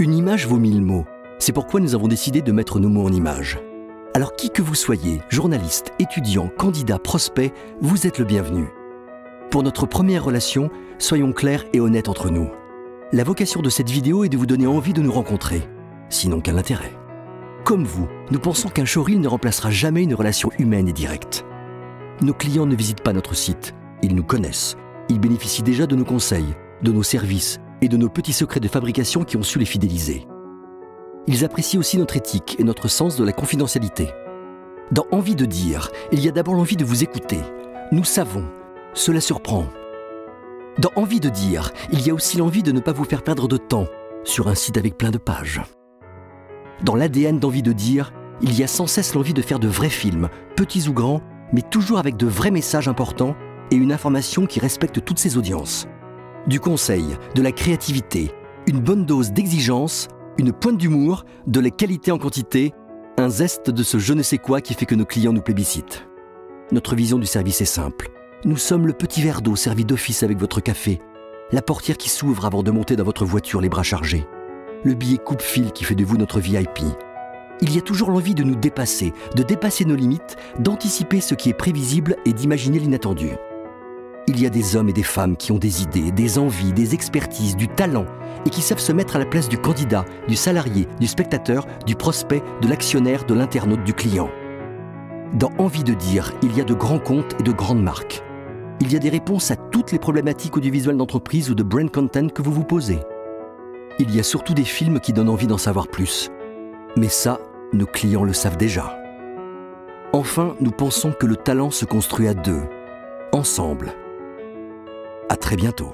Une image vaut 1000 mots. C'est pourquoi nous avons décidé de mettre nos mots en images. Alors qui que vous soyez, journaliste, étudiant, candidat, prospect, vous êtes le bienvenu. Pour notre première relation, soyons clairs et honnêtes entre nous. La vocation de cette vidéo est de vous donner envie de nous rencontrer, sinon qu'un intérêt. Comme vous, nous pensons qu'un showreel ne remplacera jamais une relation humaine et directe. Nos clients ne visitent pas notre site, ils nous connaissent. Ils bénéficient déjà de nos conseils, de nos services et de nos petits secrets de fabrication qui ont su les fidéliser. Ils apprécient aussi notre éthique et notre sens de la confidentialité. Dans Envie de dire, il y a d'abord l'envie de vous écouter. Nous savons, cela surprend. Dans Envie de dire, il y a aussi l'envie de ne pas vous faire perdre de temps sur un site avec plein de pages. Dans l'ADN d'Envie de dire, il y a sans cesse l'envie de faire de vrais films, petits ou grands, mais toujours avec de vrais messages importants et une information qui respecte toutes ses audiences. Du conseil, de la créativité, une bonne dose d'exigence, une pointe d'humour, de la qualité en quantité, un zeste de ce je ne sais quoi qui fait que nos clients nous plébiscitent. Notre vision du service est simple. Nous sommes le petit verre d'eau servi d'office avec votre café, la portière qui s'ouvre avant de monter dans votre voiture les bras chargés, le billet coupe-fil qui fait de vous notre VIP. Il y a toujours l'envie de nous dépasser, de dépasser nos limites, d'anticiper ce qui est prévisible et d'imaginer l'inattendu. Il y a des hommes et des femmes qui ont des idées, des envies, des expertises, du talent et qui savent se mettre à la place du candidat, du salarié, du spectateur, du prospect, de l'actionnaire, de l'internaute, du client. Dans Envie de dire, il y a de grands comptes et de grandes marques. Il y a des réponses à toutes les problématiques audiovisuelles d'entreprise ou de brand content que vous vous posez. Il y a surtout des films qui donnent envie d'en savoir plus. Mais ça, nos clients le savent déjà. Enfin, nous pensons que le talent se construit à deux, ensemble. À très bientôt.